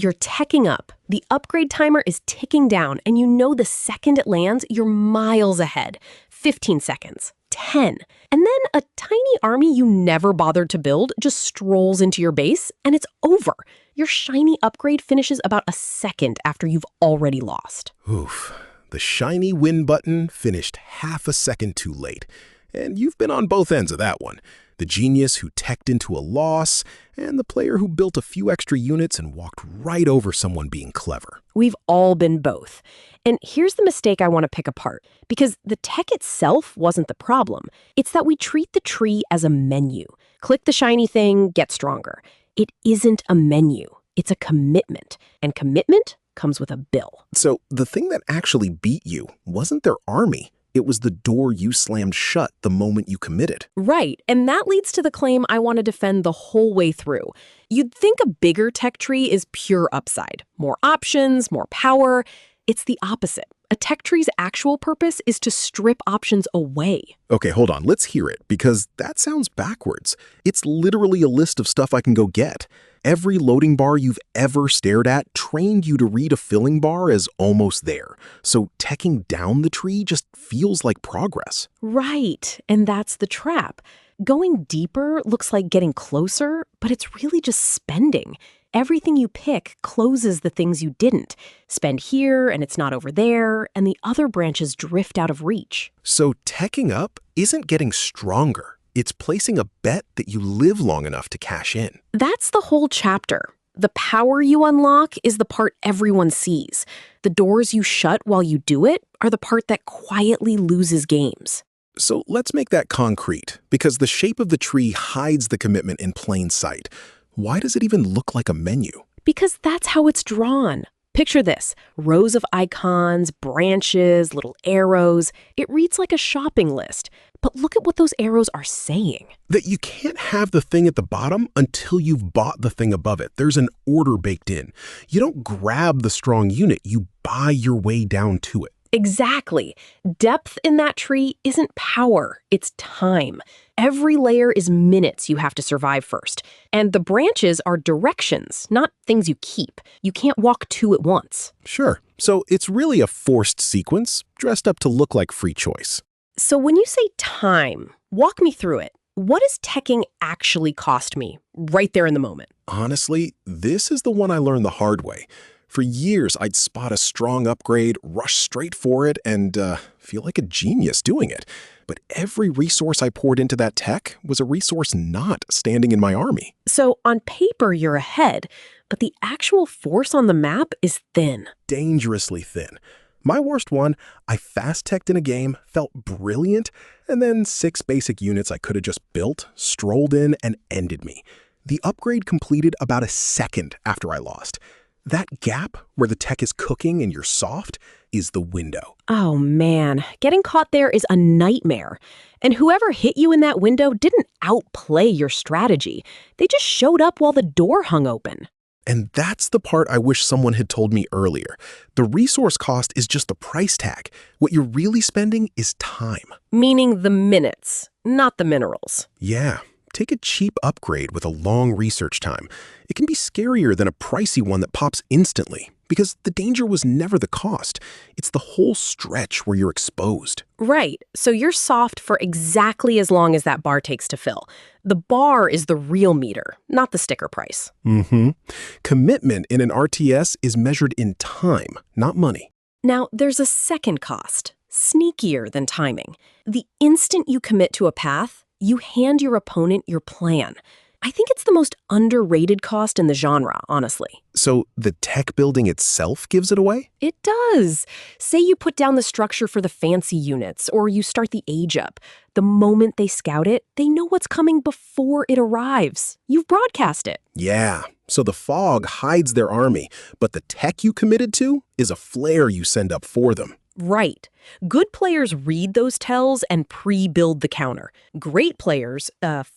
You're teching up. The upgrade timer is ticking down, and you know the second it lands, you're miles ahead. 15 seconds. 10. And then a tiny army you never bothered to build just strolls into your base, and it's over. Your shiny upgrade finishes about a second after you've already lost. Oof. The shiny win button finished half a second too late. And you've been on both ends of that one. The genius who teched into a loss, and the player who built a few extra units and walked right over someone being clever. We've all been both. And here's the mistake I want to pick apart, because the tech itself wasn't the problem. It's that we treat the tree as a menu. Click the shiny thing, get stronger. It isn't a menu. It's a commitment. And commitment comes with a bill. So the thing that actually beat you wasn't their army. It was the door you slammed shut the moment you committed. Right, and that leads to the claim I want to defend the whole way through. You'd think a bigger tech tree is pure upside. More options, more power. It's the opposite. A tech tree's actual purpose is to strip options away. Okay, hold on. Let's hear it, because that sounds backwards. It's literally a list of stuff I can go get. Every loading bar you've ever stared at trained you to read a filling bar as almost there. So teching down the tree just feels like progress. Right, and that's the trap. Going deeper looks like getting closer, but it's really just spending. Everything you pick closes the things you didn't. Spend here, and it's not over there, and the other branches drift out of reach. So teching up isn't getting stronger. It's placing a bet that you live long enough to cash in. That's the whole chapter. The power you unlock is the part everyone sees. The doors you shut while you do it are the part that quietly loses games. So let's make that concrete, because the shape of the tree hides the commitment in plain sight. Why does it even look like a menu? Because that's how it's drawn. Picture this, rows of icons, branches, little arrows. It reads like a shopping list. But look at what those arrows are saying. That you can't have the thing at the bottom until you've bought the thing above it. There's an order baked in. You don't grab the strong unit, you buy your way down to it. Exactly. Depth in that tree isn't power, it's time. Every layer is minutes you have to survive first. And the branches are directions, not things you keep. You can't walk two at once. Sure. So it's really a forced sequence, dressed up to look like free choice. So when you say time, walk me through it. What does teching actually cost me right there in the moment? Honestly, this is the one I learned the hard way. For years, I'd spot a strong upgrade, rush straight for it, and feel like a genius doing it. But every resource I poured into that tech was a resource not standing in my army. So on paper, you're ahead, but the actual force on the map is thin. Dangerously thin. My worst one, I fast-teched in a game, felt brilliant, and then 6 basic units I could have just built, strolled in, and ended me. The upgrade completed about a second after I lost. That gap where the tech is cooking and you're soft is the window. Oh man, getting caught there is a nightmare. And whoever hit you in that window didn't outplay your strategy. They just showed up while the door hung open. And that's the part I wish someone had told me earlier. The resource cost is just the price tag. What you're really spending is time. Meaning the minutes, not the minerals. Yeah. Take a cheap upgrade with a long research time. It can be scarier than a pricey one that pops instantly, because the danger was never the cost. It's the whole stretch where you're exposed. Right, so you're soft for exactly as long as that bar takes to fill. The bar is the real meter, not the sticker price. Commitment in an RTS is measured in time, not money. Now, there's a second cost, sneakier than timing. The instant you commit to a path, you hand your opponent your plan. I think it's the most underrated cost in the genre, honestly. So the tech building itself gives it away? It does. Say you put down the structure for the fancy units, or you start the age up. The moment they scout it, they know what's coming before it arrives. You've broadcast it. Yeah, so the fog hides their army, but the tech you committed to is a flare you send up for them. Right. Good players read those tells and pre-build the counter. Great players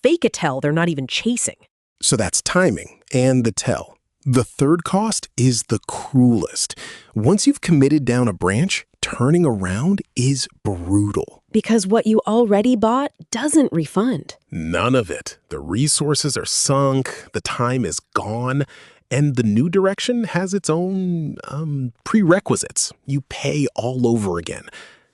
fake a tell they're not even chasing. So that's timing and the tell. The third cost is the cruelest. Once you've committed down a branch, turning around is brutal. Because what you already bought doesn't refund. None of it. The resources are sunk, the time is gone, And the new direction has its own prerequisites. You pay all over again.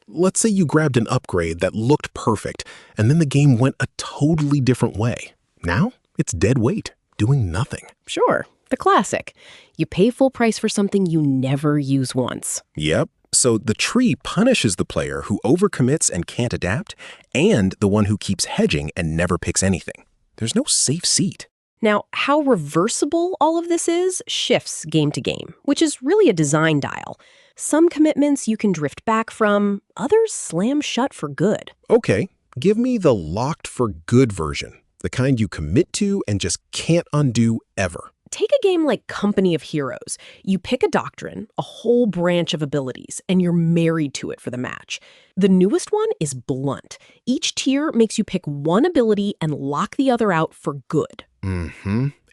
Let's say you grabbed an upgrade that looked perfect, and then the game went a totally different way. Now, it's dead weight, doing nothing. Sure, the classic. You pay full price for something you never use once. Yep. So the tree punishes the player who overcommits and can't adapt, and the one who keeps hedging and never picks anything. There's no safe seat. Now, how reversible all of this is shifts game to game, which is really a design dial. Some commitments you can drift back from, others slam shut for good. Okay, give me the locked for good version, the kind you commit to and just can't undo ever. Take a game like Company of Heroes. You pick a doctrine, a whole branch of abilities, and you're married to it for the match. The newest one is Blunt. Each tier makes you pick one ability and lock the other out for good.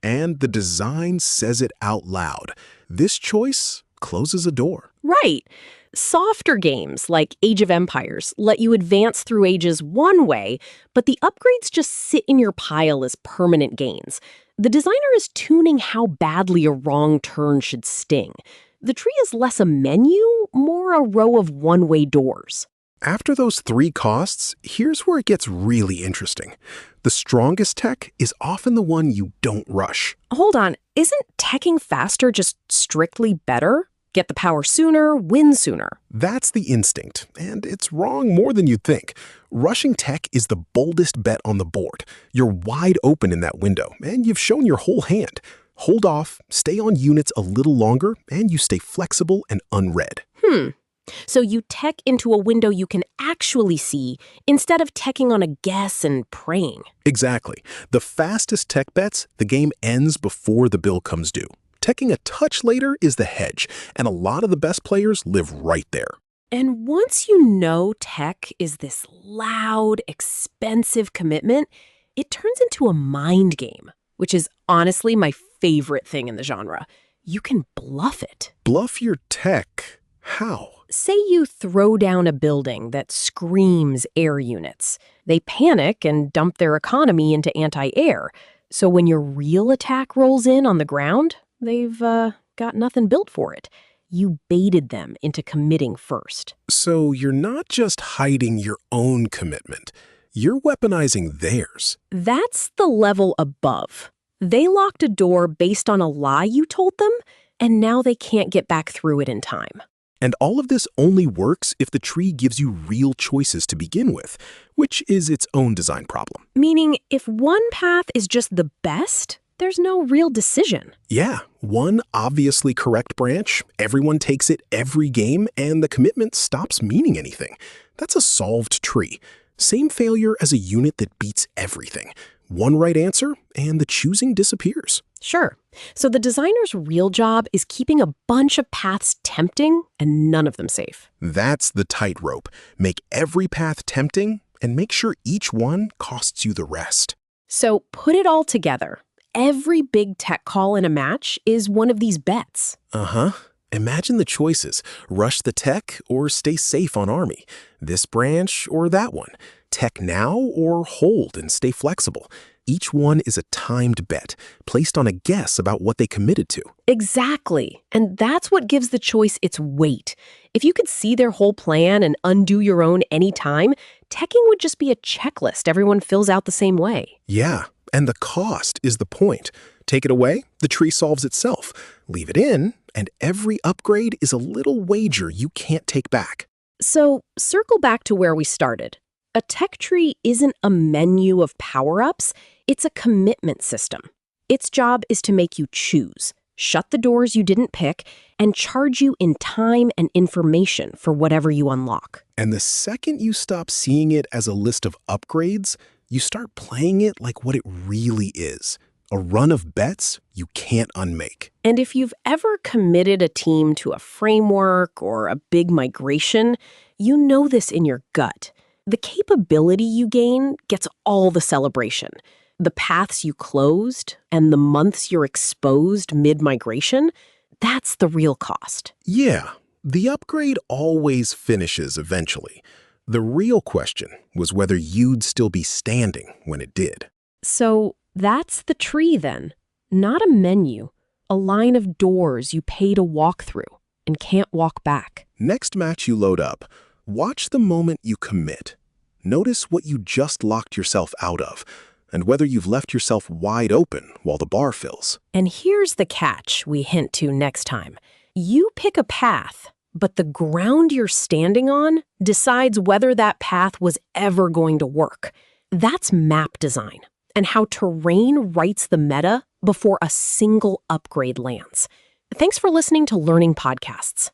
And the design says it out loud. This choice closes a door. Right. Softer games like Age of Empires let you advance through ages one way, but the upgrades just sit in your pile as permanent gains. The designer is tuning how badly a wrong turn should sting. The tree is less a menu, more a row of one-way doors. After those 3 costs, here's where it gets really interesting. The strongest tech is often the one you don't rush. Hold on, isn't teching faster just strictly better? Get the power sooner, win sooner. That's the instinct, and it's wrong more than you'd think. Rushing tech is the boldest bet on the board. You're wide open in that window, and you've shown your whole hand. Hold off, stay on units a little longer, and you stay flexible and unread. So you tech into a window you can actually see instead of teching on a guess and praying. Exactly. The fastest tech bets, the game ends before the bill comes due. Teching a touch later is the hedge, and a lot of the best players live right there. And once you know tech is this loud, expensive commitment, it turns into a mind game, which is honestly my favorite thing in the genre. You can bluff it. Bluff your tech? How? Say you throw down a building that screams air units. They panic and dump their economy into anti-air. So when your real attack rolls in on the ground, they've got nothing built for it. You baited them into committing first. So you're not just hiding your own commitment. You're weaponizing theirs. That's the level above. They locked a door based on a lie you told them, and now they can't get back through it in time. And all of this only works if the tree gives you real choices to begin with, which is its own design problem. Meaning, if one path is just the best, there's no real decision. Yeah, one obviously correct branch, everyone takes it every game, and the commitment stops meaning anything. That's a solved tree. Same failure as a unit that beats everything. One right answer, and the choosing disappears. Sure. So the designer's real job is keeping a bunch of paths tempting and none of them safe. That's the tightrope. Make every path tempting, and make sure each one costs you the rest. So put it all together. Every big tech call in a match is one of these bets. Imagine the choices. Rush the tech or stay safe on army. This branch or that one. Tech now or hold and stay flexible. Each one is a timed bet, placed on a guess about what they committed to. Exactly. And that's what gives the choice its weight. If you could see their whole plan and undo your own anytime, teching would just be a checklist everyone fills out the same way. Yeah, and the cost is the point. Take it away, the tree solves itself. Leave it in, and every upgrade is a little wager you can't take back. So circle back to where we started. A tech tree isn't a menu of power-ups, it's a commitment system. Its job is to make you choose, shut the doors you didn't pick, and charge you in time and information for whatever you unlock. And the second you stop seeing it as a list of upgrades, you start playing it like what it really is. A run of bets you can't unmake. And if you've ever committed a team to a framework or a big migration, you know this in your gut. The capability you gain gets all the celebration. The paths you closed and the months you're exposed mid-migration, that's the real cost. Yeah, the upgrade always finishes eventually. The real question was whether you'd still be standing when it did. So that's the tree then. Not a menu, A line of doors you pay to walk through and can't walk back. Next match you load up, watch the moment you commit. Notice what you just locked yourself out of, and whether you've left yourself wide open while the bar fills. And here's the catch we hint to next time. You pick a path, but the ground you're standing on decides whether that path was ever going to work. That's map design, and how terrain writes the meta before a single upgrade lands. Thanks for listening to Learning Podcasts.